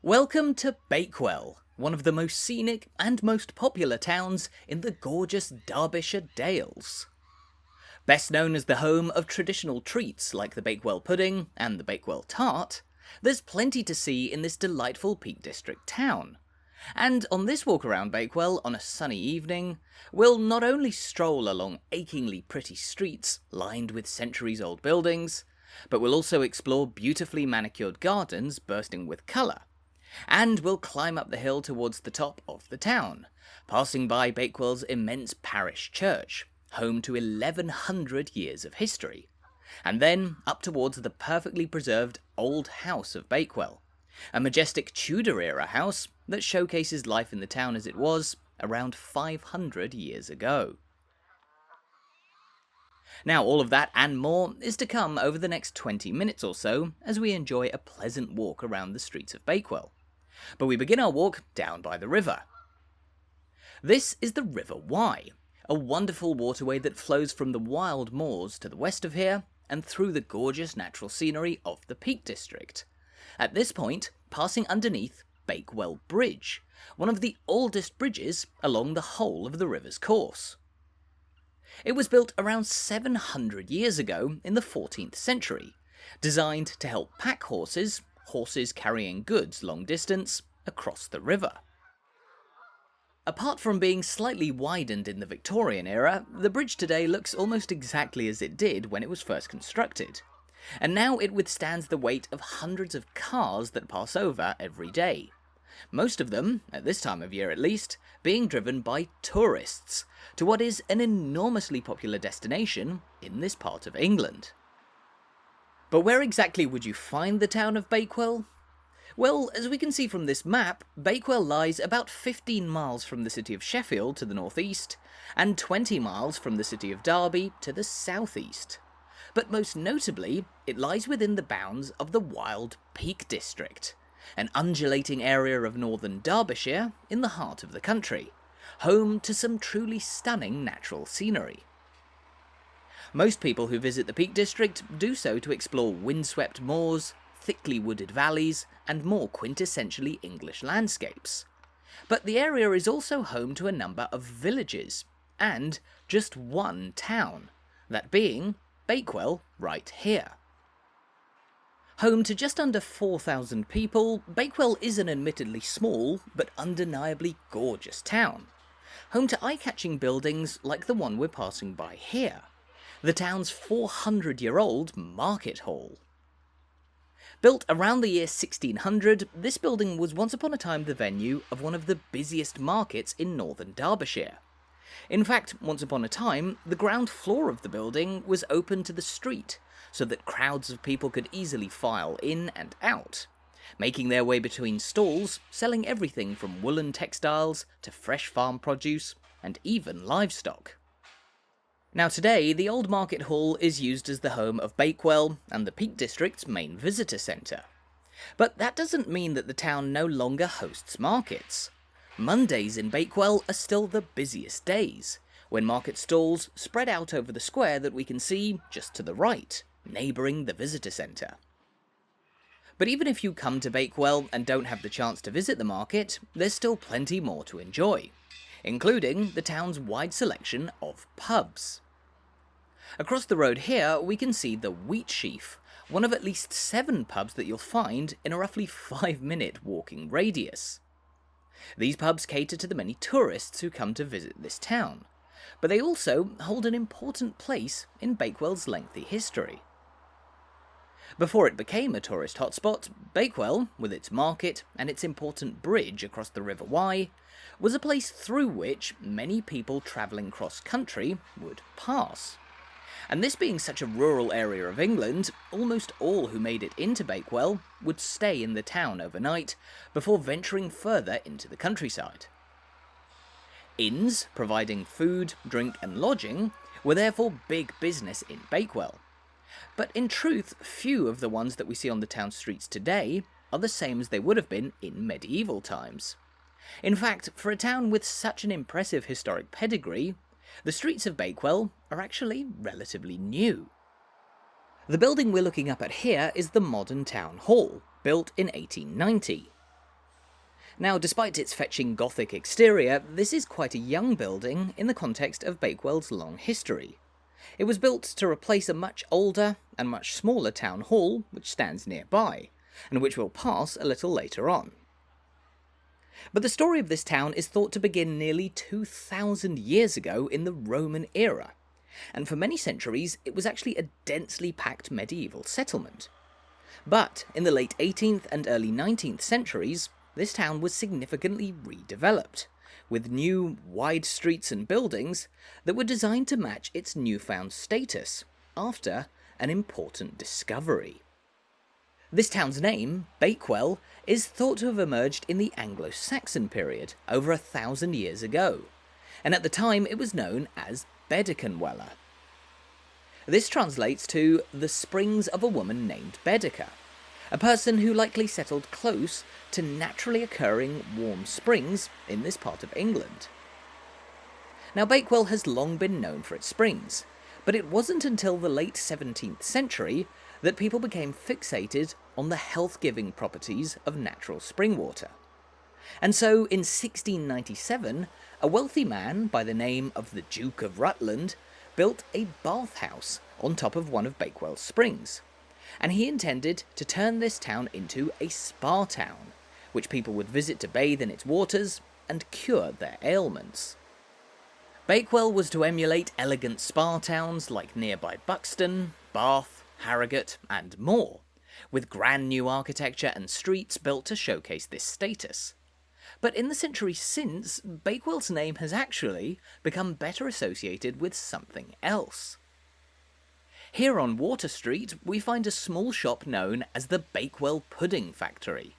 Welcome to Bakewell, one of the most scenic and most popular towns in the gorgeous Derbyshire Dales. Best known as the home of traditional treats like the Bakewell pudding and the Bakewell tart, there's plenty to see in this delightful Peak District town. And on this walk around Bakewell on a sunny evening, we'll not only stroll along achingly pretty streets lined with centuries-old buildings, but we'll also explore beautifully manicured gardens bursting with colour. And we'll climb up the hill towards the top of the town, passing by Bakewell's immense parish church, home to 1100 years of history, and then up towards the perfectly preserved Old House of Bakewell, a majestic Tudor-era house that showcases life in the town as it was around 500 years ago. Now all of that and more is to come over the next 20 minutes or so as we enjoy a pleasant walk around the streets of Bakewell. But we begin our walk down by the river. This is the River Wye, a wonderful waterway that flows from the wild moors to the west of here and through the gorgeous natural scenery of the Peak District. At this point, passing underneath Bakewell Bridge, one of the oldest bridges along the whole of the river's course. It was built around 700 years ago in the 14th century, designed to help pack horses carrying goods long distance, across the river. Apart from being slightly widened in the Victorian era, the bridge today looks almost exactly as it did when it was first constructed, and now it withstands the weight of hundreds of cars that pass over every day. Most of them, at this time of year at least, being driven by tourists to what is an enormously popular destination in this part of England. But where exactly would you find the town of Bakewell? Well, as we can see from this map, Bakewell lies about 15 miles from the city of Sheffield to the northeast, and 20 miles from the city of Derby to the southeast. But most notably, it lies within the bounds of the wild Peak District, an undulating area of northern Derbyshire in the heart of the country, home to some truly stunning natural scenery. Most people who visit the Peak District do so to explore windswept moors, thickly wooded valleys, and more quintessentially English landscapes. But the area is also home to a number of villages, and just one town, that being Bakewell right here. Home to just under 4,000 people, Bakewell is an admittedly small, but undeniably gorgeous town. Home to eye-catching buildings like the one we're passing by here, the town's 400-year-old market hall. Built around the year 1600, this building was once upon a time the venue of one of the busiest markets in northern Derbyshire. In fact, once upon a time, the ground floor of the building was open to the street, so that crowds of people could easily file in and out, making their way between stalls, selling everything from woolen textiles to fresh farm produce, and even livestock. Now today, the old market hall is used as the home of Bakewell and the Peak District's main visitor centre. But that doesn't mean that the town no longer hosts markets. Mondays in Bakewell are still the busiest days, when market stalls spread out over the square that we can see just to the right, neighbouring the visitor centre. But even if you come to Bakewell and don't have the chance to visit the market, there's still plenty more to enjoy, including the town's wide selection of pubs. Across the road here we can see the Wheatsheaf, one of at least 7 pubs that you'll find in a roughly 5-minute walking radius. These pubs cater to the many tourists who come to visit this town, but they also hold an important place in Bakewell's lengthy history. Before it became a tourist hotspot, Bakewell, with its market and its important bridge across the River Wye, was a place through which many people travelling cross-country would pass. And this being such a rural area of England, almost all who made it into Bakewell would stay in the town overnight before venturing further into the countryside. Inns, providing food, drink and lodging, were therefore big business in Bakewell. But in truth, few of the ones that we see on the town streets today are the same as they would have been in medieval times. In fact, for a town with such an impressive historic pedigree, the streets of Bakewell are actually relatively new. The building we're looking up at here is the modern town hall, built in 1890. Now, despite its fetching Gothic exterior, this is quite a young building in the context of Bakewell's long history. It was built to replace a much older and much smaller town hall which stands nearby, and which we'll pass a little later on. But the story of this town is thought to begin nearly 2,000 years ago in the Roman era, and for many centuries it was actually a densely packed medieval settlement. But in the late 18th and early 19th centuries, this town was significantly redeveloped, with new, wide streets and buildings that were designed to match its newfound status after an important discovery. This town's name, Bakewell, is thought to have emerged in the Anglo-Saxon period, over 1,000 years ago, and at the time it was known as Bedekenwella. This translates to the springs of a woman named Baedeker, a person who likely settled close to naturally occurring warm springs in this part of England. Now, Bakewell has long been known for its springs, but it wasn't until the late 17th century that people became fixated on the health-giving properties of natural spring water. And so, in 1697, a wealthy man by the name of the Duke of Rutland built a bathhouse on top of one of Bakewell's springs, and he intended to turn this town into a spa town, which people would visit to bathe in its waters and cure their ailments. Bakewell was to emulate elegant spa towns like nearby Buxton, Bath, Harrogate, and more, with grand new architecture and streets built to showcase this status. But in the centuries since, Bakewell's name has actually become better associated with something else. Here on Water Street, we find a small shop known as the Bakewell Pudding Factory,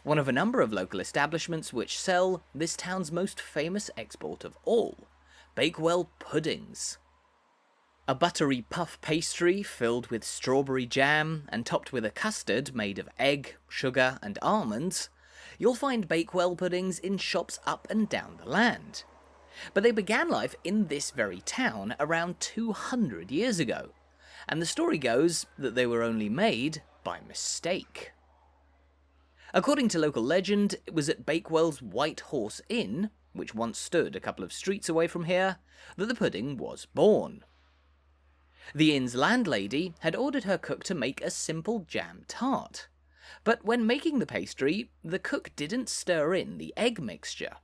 one of a number of local establishments which sell this town's most famous export of all, Bakewell puddings. A buttery puff pastry filled with strawberry jam and topped with a custard made of egg, sugar and almonds, you'll find Bakewell puddings in shops up and down the land. But they began life in this very town around 200 years ago, and the story goes that they were only made by mistake. According to local legend, it was at Bakewell's White Horse Inn, which once stood a couple of streets away from here, that the pudding was born. The inn's landlady had ordered her cook to make a simple jam tart, but when making the pastry, the cook didn't stir in the egg mixture.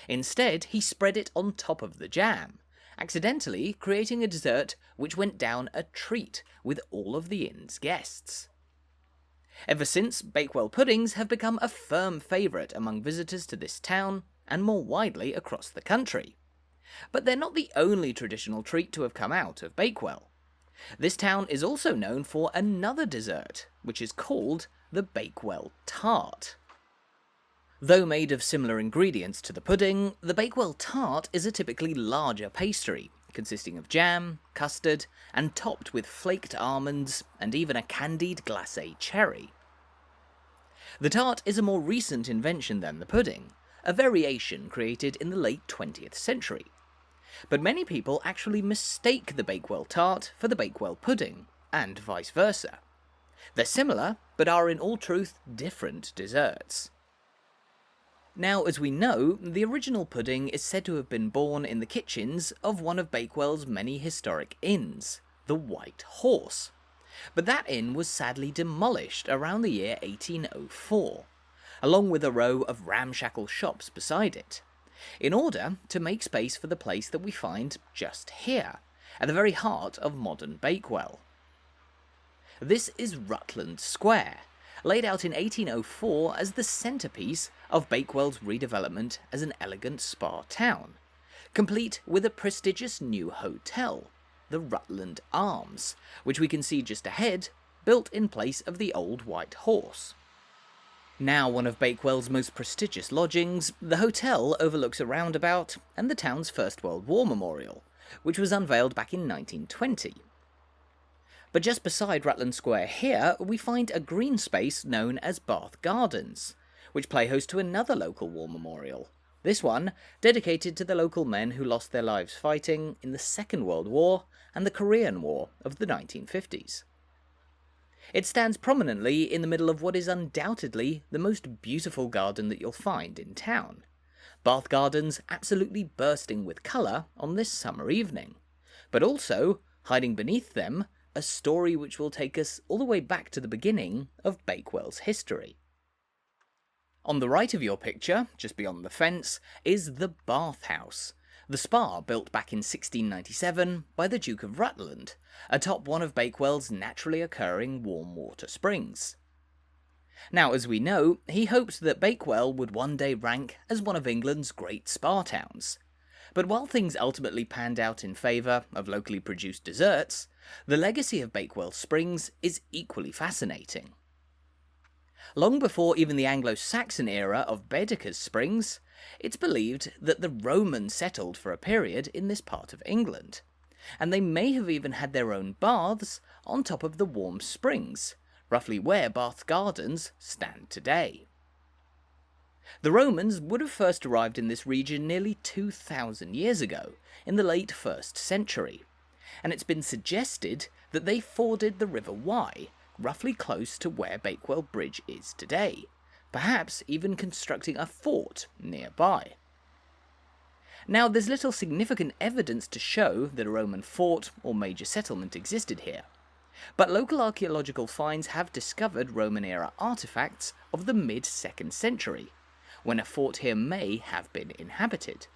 Instead, he spread it on top of the jam, accidentally creating a dessert which went down a treat with all of the inn's guests. Ever since, Bakewell puddings have become a firm favourite among visitors to this town, and more widely across the country. But they're not the only traditional treat to have come out of Bakewell. This town is also known for another dessert, which is called the Bakewell tart. Though made of similar ingredients to the pudding, the Bakewell tart is a typically larger pastry, consisting of jam, custard, and topped with flaked almonds and even a candied glacé cherry. The tart is a more recent invention than the pudding, a variation created in the late 20th century. But many people actually mistake the Bakewell tart for the Bakewell pudding, and vice versa. They're similar, but are in all truth different desserts. Now, as we know, the original pudding is said to have been born in the kitchens of one of Bakewell's many historic inns, the White Horse. But that inn was sadly demolished around the year 1804, along with a row of ramshackle shops beside it, in order to make space for the place that we find just here, at the very heart of modern Bakewell. This is Rutland Square, laid out in 1804 as the centrepiece of Bakewell's redevelopment as an elegant spa town, complete with a prestigious new hotel, the Rutland Arms, which we can see just ahead, built in place of the old White Horse. Now one of Bakewell's most prestigious lodgings, the hotel overlooks a roundabout and the town's First World War memorial, which was unveiled back in 1920. But just beside Rutland Square here, we find a green space known as Bath Gardens, which play host to another local war memorial, this one dedicated to the local men who lost their lives fighting in the Second World War and the Korean War of the 1950s. It stands prominently in the middle of what is undoubtedly the most beautiful garden that you'll find in town. Bath gardens absolutely bursting with colour on this summer evening, but also, hiding beneath them, a story which will take us all the way back to the beginning of Bakewell's history. On the right of your picture, just beyond the fence, is the Bath House, the spa built back in 1697 by the Duke of Rutland, atop one of Bakewell's naturally occurring warm water springs. Now, as we know, he hoped that Bakewell would one day rank as one of England's great spa towns. But while things ultimately panned out in favour of locally produced desserts, the legacy of Bakewell Springs is equally fascinating. Long before even the Anglo-Saxon era of Baedeker's Springs, it's believed that the Romans settled for a period in this part of England, and they may have even had their own baths on top of the warm springs, roughly where Bath Gardens stand today. The Romans would have first arrived in this region nearly 2,000 years ago, in the late 1st century, and it's been suggested that they forded the River Wye, roughly close to where Bakewell Bridge is today, perhaps even constructing a fort nearby. Now, there's little significant evidence to show that a Roman fort or major settlement existed here, but local archaeological finds have discovered Roman-era artefacts of the mid-2nd century, when a fort here may have been inhabited.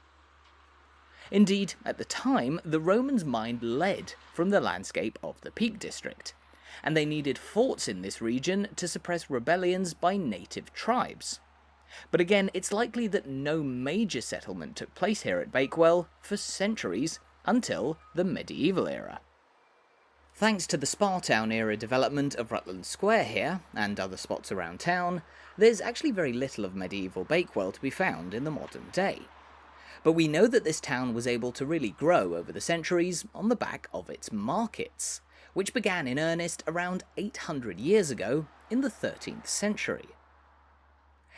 Indeed, at the time, the Romans mined lead from the landscape of the Peak District, and they needed forts in this region to suppress rebellions by native tribes. But again, it's likely that no major settlement took place here at Bakewell for centuries until the medieval era. Thanks to the Spa Town era development of Rutland Square here, and other spots around town, there's actually very little of medieval Bakewell to be found in the modern day. But we know that this town was able to really grow over the centuries on the back of its markets, which began in earnest around 800 years ago in the 13th century.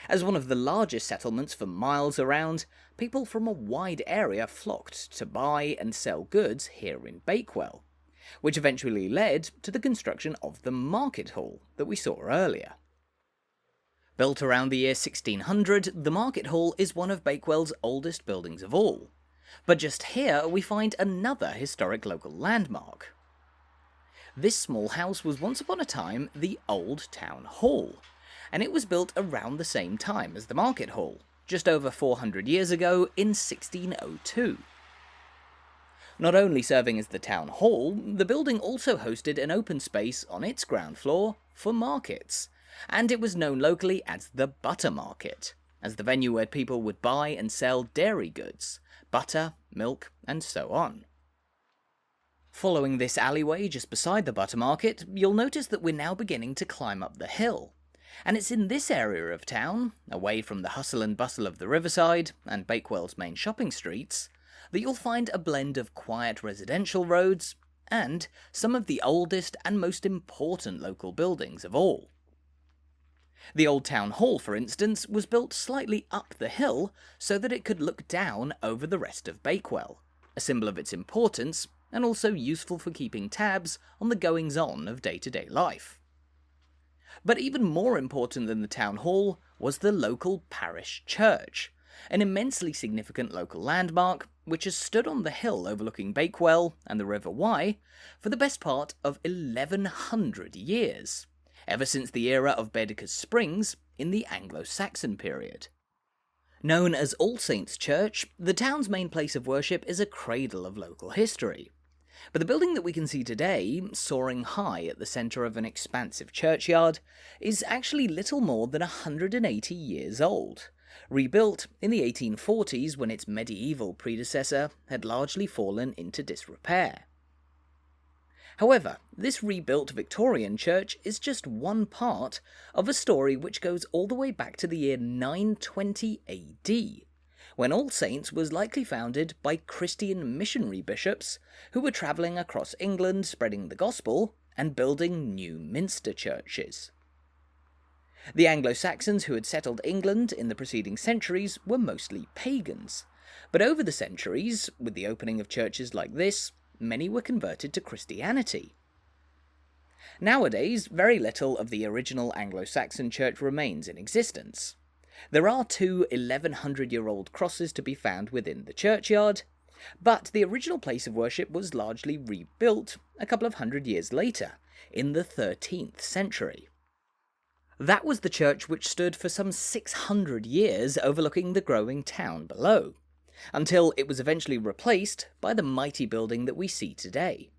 As one of the largest settlements for miles around, people from a wide area flocked to buy and sell goods here in Bakewell, which eventually led to the construction of the market hall that we saw earlier. Built around the year 1600, the market hall is one of Bakewell's oldest buildings of all, but just here we find another historic local landmark. This small house was once upon a time the Old Town Hall, and it was built around the same time as the market hall, just over 400 years ago in 1602. Not only serving as the town hall, the building also hosted an open space on its ground floor for markets, and it was known locally as the Buttermarket, as the venue where people would buy and sell dairy goods, butter, milk, and so on. Following this alleyway just beside the Buttermarket, you'll notice that we're now beginning to climb up the hill, and it's in this area of town, away from the hustle and bustle of the riverside and Bakewell's main shopping streets, that you'll find a blend of quiet residential roads and some of the oldest and most important local buildings of all. The Old Town Hall, for instance, was built slightly up the hill so that it could look down over the rest of Bakewell, a symbol of its importance and also useful for keeping tabs on the goings-on of day-to-day life. But even more important than the town hall was the local parish church, an immensely significant local landmark which has stood on the hill overlooking Bakewell and the River Wye for the best part of 1100 years, ever since the era of Baedeker's Springs in the Anglo-Saxon period. Known as All Saints' Church, the town's main place of worship is a cradle of local history. But the building that we can see today, soaring high at the centre of an expansive churchyard, is actually little more than 180 years old, rebuilt in the 1840s when its medieval predecessor had largely fallen into disrepair. However, this rebuilt Victorian church is just one part of a story which goes all the way back to the year 920 AD, when All Saints was likely founded by Christian missionary bishops who were travelling across England spreading the gospel and building new minster churches. The Anglo-Saxons who had settled England in the preceding centuries were mostly pagans, but over the centuries, with the opening of churches like this, many were converted to Christianity. Nowadays, very little of the original Anglo-Saxon church remains in existence. There are two 1100-year-old crosses to be found within the churchyard, but the original place of worship was largely rebuilt a couple of hundred years later, in the 13th century. That was the church which stood for some 600 years overlooking the growing town below, until it was eventually replaced by the mighty building that we see today.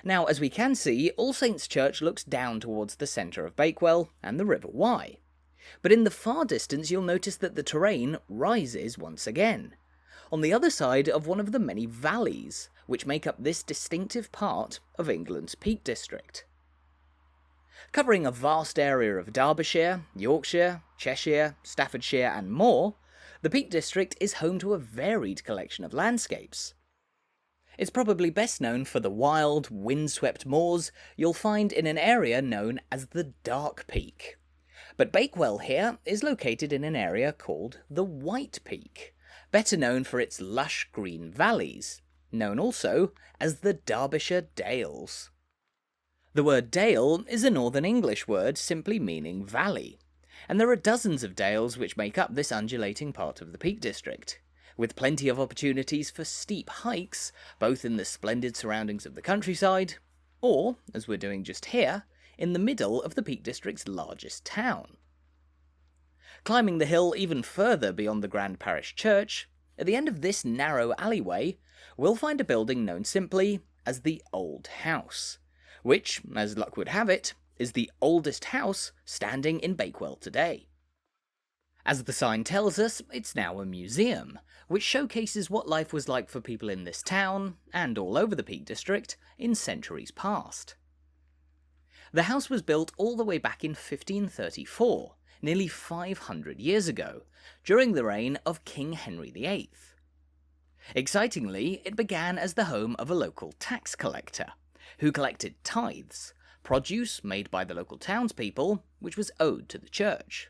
Now, as we can see, All Saints' Church looks down towards the centre of Bakewell and the River Wye. But in the far distance you'll notice that the terrain rises once again, on the other side of one of the many valleys which make up this distinctive part of England's Peak District. Covering a vast area of Derbyshire, Yorkshire, Cheshire, Staffordshire and more, the Peak District is home to a varied collection of landscapes. It's probably best known for the wild, windswept moors you'll find in an area known as the Dark Peak. But Bakewell here is located in an area called the White Peak, better known for its lush green valleys, known also as the Derbyshire Dales. The word dale is a Northern English word simply meaning valley, and there are dozens of dales which make up this undulating part of the Peak District, with plenty of opportunities for steep hikes, both in the splendid surroundings of the countryside, or, as we're doing just here, in the middle of the Peak District's largest town. Climbing the hill even further beyond the Grand Parish Church, at the end of this narrow alleyway, we'll find a building known simply as the Old House, which, as luck would have it, is the oldest house standing in Bakewell today. As the sign tells us, it's now a museum, which showcases what life was like for people in this town, and all over the Peak District, in centuries past. The house was built all the way back in 1534, nearly 500 years ago, during the reign of King Henry VIII. Excitingly, it began as the home of a local tax collector, who collected tithes, produce made by the local townspeople, which was owed to the church.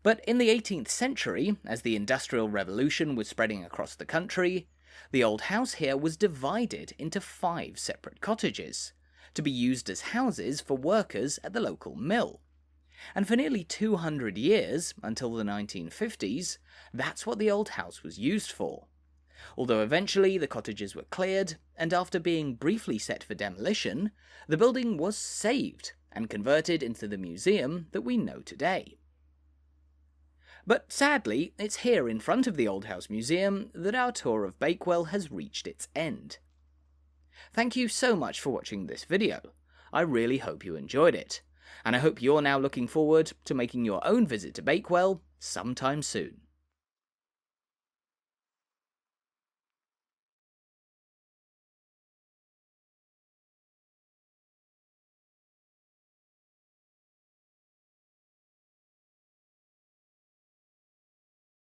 But in the 18th century, as the Industrial Revolution was spreading across the country, the old house here was divided into 5 separate cottages, to be used as houses for workers at the local mill. And for nearly 200 years, until the 1950s, that's what the old house was used for. Although eventually the cottages were cleared, and after being briefly set for demolition, the building was saved and converted into the museum that we know today. But sadly, it's here in front of the Old House Museum that our tour of Bakewell has reached its end. Thank you so much for watching this video. I really hope you enjoyed it, and I hope you're now looking forward to making your own visit to Bakewell sometime soon.